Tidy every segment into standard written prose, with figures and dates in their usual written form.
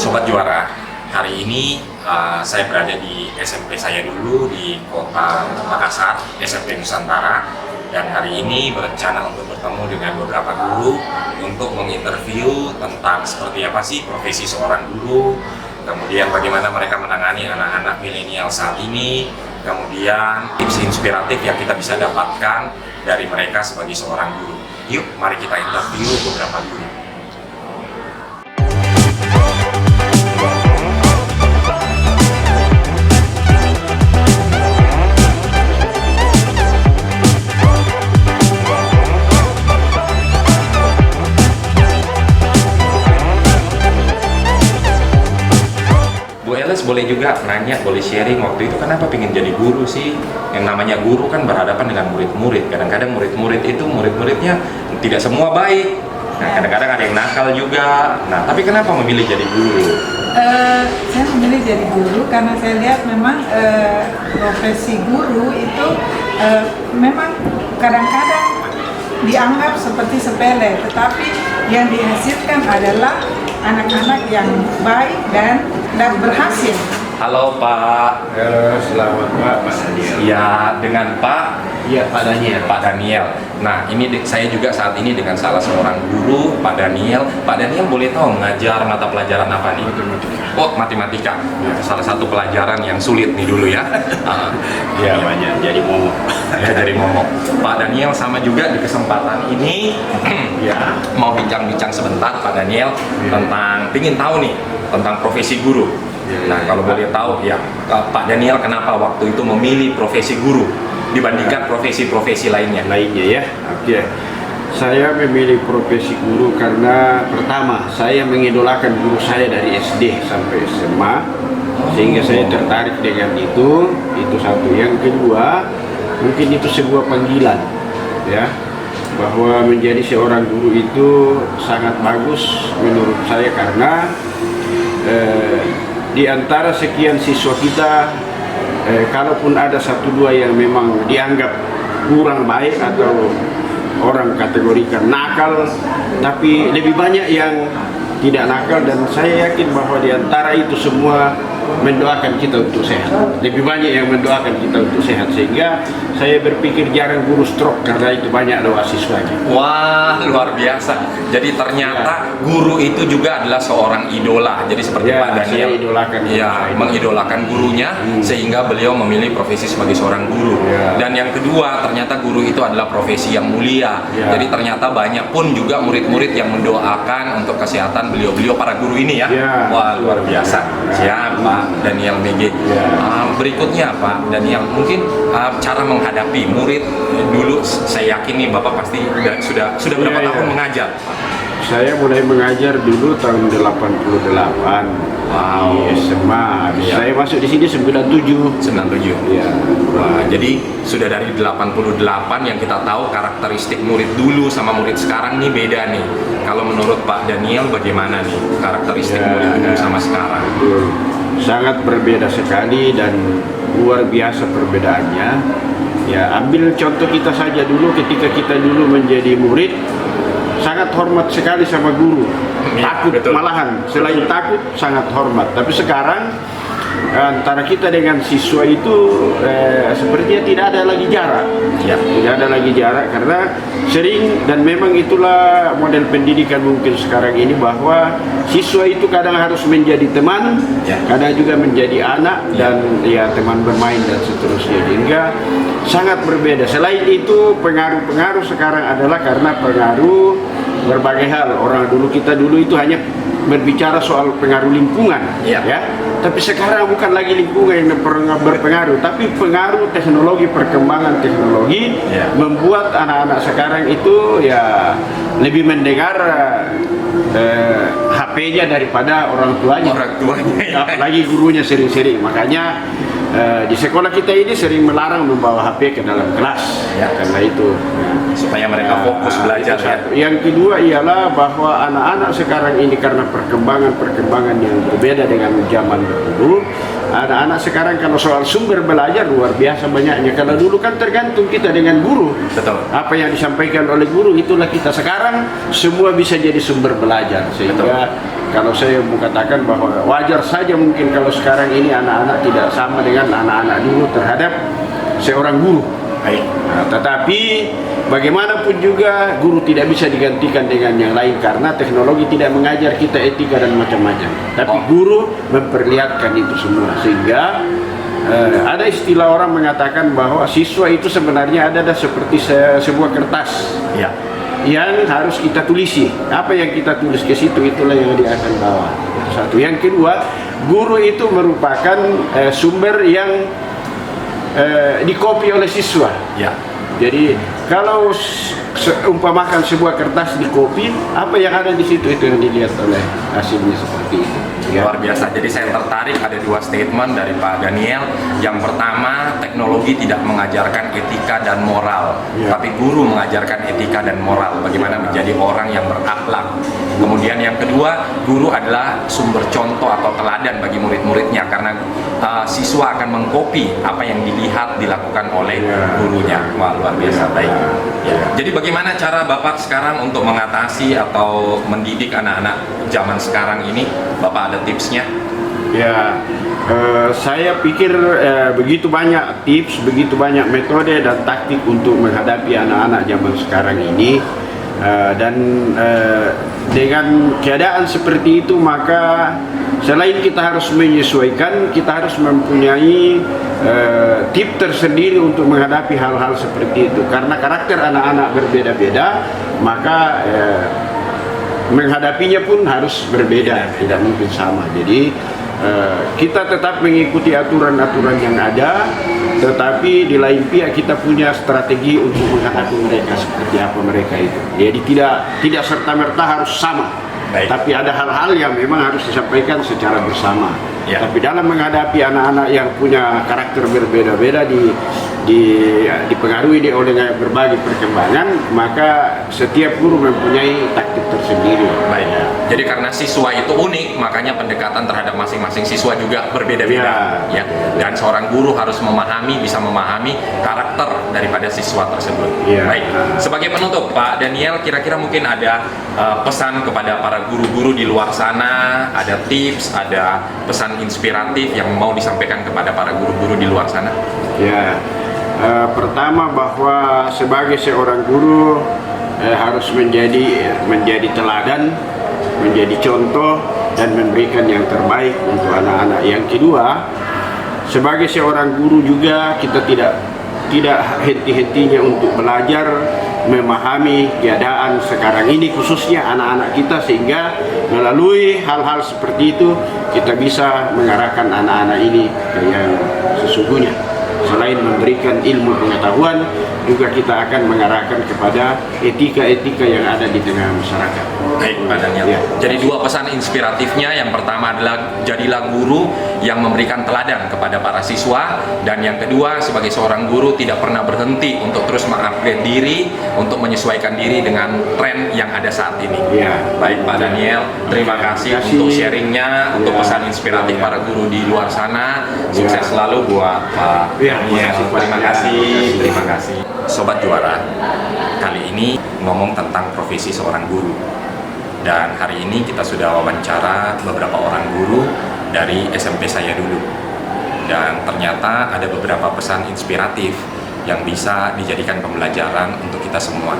Sobat Juara, hari ini saya berada di SMP saya dulu di kota Makassar, SMP Nusantara. Dan hari ini berencana untuk bertemu dengan beberapa guru untuk menginterview tentang seperti apa sih profesi seorang guru, kemudian bagaimana mereka menangani anak-anak milenial saat ini, kemudian tips inspiratif yang kita bisa dapatkan dari mereka sebagai seorang guru. Yuk, mari kita interview beberapa guru. Boleh juga nanya, boleh sharing waktu itu kenapa pengen jadi guru sih? Yang namanya guru kan berhadapan dengan murid-murid. Kadang-kadang murid-murid itu murid-muridnya tidak semua baik. Nah, kadang-kadang ada yang nakal juga. Nah, tapi kenapa memilih jadi guru? Saya memilih jadi guru karena saya lihat memang profesi guru itu memang kadang-kadang dianggap seperti sepele, tetapi yang dihasilkan adalah anak-anak yang baik dan berhasil. Halo Pak. Halo, selamat Pak Daniel. Ya, dengan Pak. Iya, Pak Daniel. Pak Daniel. Nah, ini saya juga saat ini dengan salah seorang guru, Pak Daniel. Pak Daniel boleh tahu mengajar mata pelajaran apa nih? Matematika. Oh, matematika. Salah satu pelajaran yang sulit nih dulu ya. Ya, banyak jadi momok. Ya, jadi momok. Pak Daniel sama juga di kesempatan ini Ya. mau bincang-bincang sebentar Pak Daniel tentang ingin tahu nih tentang profesi guru. Nah, kalau boleh tahu ya, Pak Daniel kenapa waktu itu memilih profesi guru dibandingkan profesi-profesi lainnya? Ya. Oke. Saya memilih profesi guru karena pertama, saya mengidolakan guru saya dari SD sampai SMA, sehingga saya tertarik dengan itu satu. Yang kedua, mungkin itu sebuah panggilan, ya, bahwa menjadi seorang guru itu sangat bagus menurut saya karena di antara sekian siswa kita, kalaupun ada satu dua yang memang dianggap kurang baik atau orang kategorikan nakal, tapi lebih banyak yang tidak nakal, dan saya yakin bahwa di antara itu semua mendoakan kita untuk sehat. Lebih banyak yang mendoakan kita untuk sehat, sehingga saya berpikir jarang guru stroke karena itu banyak doa siswanya. Wah, luar biasa. Jadi ternyata guru itu juga adalah seorang idola. Jadi seperti Ya, Pak Daniel, saya idolakan ya, mengidolakan gurunya sehingga beliau memilih profesi sebagai seorang guru. Ya. Dan yang kedua, ternyata guru itu adalah profesi yang mulia. Ya. Jadi ternyata banyak pun juga murid-murid yang mendoakan untuk kesehatan beliau-beliau para guru ini ya. Ya. Wah, luar biasa. Siap Pak Daniel Mege. Berikutnya Pak Daniel, mungkin cara menghadapi murid dulu. Saya yakin nih Bapak pasti sudah berapa Ya. tahun mengajar? Saya mulai mengajar dulu tahun 88. Wow. Di SMA. Ya. Saya masuk di sini 97. 97. Ya. Wah, jadi sudah dari 88 yang kita tahu karakteristik murid dulu sama murid sekarang nih beda nih. Kalau menurut Pak Daniel bagaimana nih karakteristik Ya, murid dulu sama sekarang? Sangat berbeda sekali dan luar biasa perbedaannya. Ya, ambil contoh kita saja dulu, ketika kita dulu menjadi murid, sangat hormat sekali sama guru. Ya, Takut, betul. malahan selain takut sangat hormat. Tapi sekarang antara kita dengan siswa itu sepertinya tidak ada lagi jarak. Ya. Tidak ada lagi jarak karena sering, dan memang itulah model pendidikan mungkin sekarang ini, bahwa siswa itu kadang harus menjadi teman, Ya. kadang juga menjadi anak, dan ya teman bermain dan seterusnya, sehingga sangat berbeda. Selain itu, pengaruh-pengaruh sekarang adalah karena pengaruh berbagai hal. Kita dulu itu hanya berbicara soal pengaruh lingkungan, Ya. tapi sekarang bukan lagi lingkungan yang berpengaruh, tapi pengaruh teknologi, perkembangan teknologi Ya. membuat anak-anak sekarang itu ya lebih mendengar HP-nya daripada orang tuanya. Orang tuanya ya. Apalagi gurunya sering-sering. Makanya di sekolah kita ini sering melarang membawa HP ke dalam kelas, Ya. karena itu. Supaya mereka fokus belajar itu ya. satu. Yang kedua ialah bahwa anak-anak sekarang ini karena perkembangan yang berbeda dengan zaman dulu, anak-anak sekarang kalau soal sumber belajar luar biasa banyaknya. Kalau dulu kan tergantung kita dengan guru. Betul. Apa yang disampaikan oleh guru itulah kita. Sekarang semua bisa jadi sumber belajar, sehingga kalau saya mau katakan bahwa wajar saja mungkin kalau sekarang ini anak-anak tidak sama dengan anak-anak dulu terhadap seorang guru. Nah, tetapi bagaimanapun juga guru tidak bisa digantikan dengan yang lain karena teknologi tidak mengajar kita etika dan macam-macam. Tapi guru memperlihatkan itu semua sehingga ada istilah orang mengatakan bahwa siswa itu sebenarnya ada seperti sebuah kertas yang harus kita tulisi. Apa yang kita tulis ke situ itulah yang dia akan bawa. Itu satu. Yang kedua, guru itu merupakan sumber yang dikopi oleh siswa. Jadi kalau umpamakan sebuah kertas dikopi, apa yang ada di situ itu yang dilihat oleh hasilnya seperti itu. Luar biasa. Jadi saya tertarik ada dua statement dari Pak Daniel. Yang pertama, teknologi tidak mengajarkan etika dan moral, tapi guru mengajarkan etika dan moral. Bagaimana menjadi orang yang berakhlak. Kemudian yang kedua, guru adalah sumber contoh atau teladan bagi murid-muridnya karena siswa akan mengkopi apa yang dilihat dilakukan oleh gurunya. Wah, luar biasa. Baik. Jadi bagaimana cara Bapak sekarang untuk mengatasi atau mendidik anak-anak zaman sekarang ini? Bapak ada tipsnya? Ya, saya pikir begitu banyak tips, begitu banyak metode dan taktik untuk menghadapi anak-anak zaman sekarang ini. Dan dengan keadaan seperti itu maka selain kita harus menyesuaikan, kita harus mempunyai tips tersendiri untuk menghadapi hal-hal seperti itu karena karakter anak-anak berbeda-beda, maka menghadapinya pun harus berbeda, tidak mungkin sama. Jadi kita tetap mengikuti aturan-aturan yang ada, tetapi di lain pihak kita punya strategi untuk menghadapi mereka seperti apa mereka itu. Jadi tidak serta-merta harus sama. Tapi ada hal-hal yang memang harus disampaikan secara bersama. Tapi dalam menghadapi anak-anak yang punya karakter berbeda-beda dipengaruhi oleh berbagai perkembangan, maka setiap guru mempunyai taktik tersendiri. Jadi karena siswa itu unik, makanya pendekatan terhadap masing-masing siswa juga berbeda-beda. Dan seorang guru harus bisa memahami karakter daripada siswa tersebut. Baik. Sebagai penutup, Pak Daniel, kira-kira mungkin ada pesan kepada para guru-guru di luar sana, ada tips, ada pesan inspiratif yang mau disampaikan kepada para guru-guru di luar sana? Pertama bahwa sebagai seorang guru harus menjadi teladan, menjadi contoh dan memberikan yang terbaik untuk anak-anak. Yang kedua, sebagai seorang guru juga kita tidak henti-hentinya untuk belajar memahami keadaan sekarang ini khususnya anak-anak kita sehingga melalui hal-hal seperti itu kita bisa mengarahkan anak-anak ini ke yang sesungguhnya. Selain memberikan ilmu pengetahuan, juga kita akan mengarahkan kepada etika-etika yang ada di tengah masyarakat. Baik, Pak Daniel. Jadi dua pesan inspiratifnya, yang pertama adalah jadilah guru yang memberikan teladan kepada para siswa, dan yang kedua sebagai seorang guru tidak pernah berhenti untuk terus mengupgrade diri, untuk menyesuaikan diri dengan tren yang ada saat ini. Baik, Pak Daniel, terima kasih untuk sharingnya, untuk pesan inspiratif para guru di luar sana. Sukses selalu buat Pak Daniel. Terima kasih. Sobat Juara, kali ini ngomong tentang profesi seorang guru. Dan hari ini kita sudah wawancara beberapa orang guru dari SMP saya dulu. Dan ternyata ada beberapa pesan inspiratif yang bisa dijadikan pembelajaran untuk kita semua.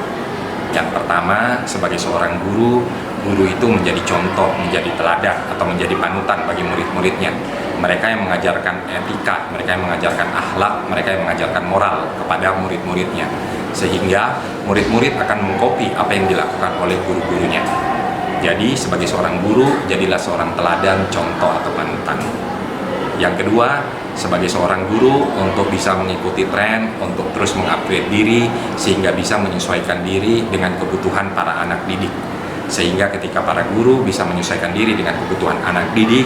Yang pertama, sebagai seorang guru, guru itu menjadi contoh, menjadi teladan atau menjadi panutan bagi murid-muridnya. Mereka yang mengajarkan etika, mereka yang mengajarkan akhlak, mereka yang mengajarkan moral kepada murid-muridnya. Sehingga murid-murid akan mengkopi apa yang dilakukan oleh guru-gurunya. Jadi sebagai seorang guru, jadilah seorang teladan, contoh atau panutan. Yang kedua, sebagai seorang guru untuk bisa mengikuti tren, untuk terus mengupgrade diri sehingga bisa menyesuaikan diri dengan kebutuhan para anak didik. Sehingga ketika para guru bisa menyesuaikan diri dengan kebutuhan anak didik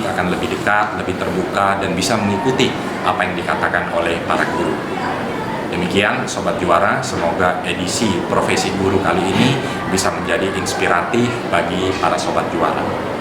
akan lebih dekat, lebih terbuka, dan bisa mengikuti apa yang dikatakan oleh para guru. Demikian Sobat Juara, semoga edisi profesi guru kali ini bisa menjadi inspiratif bagi para Sobat Juara.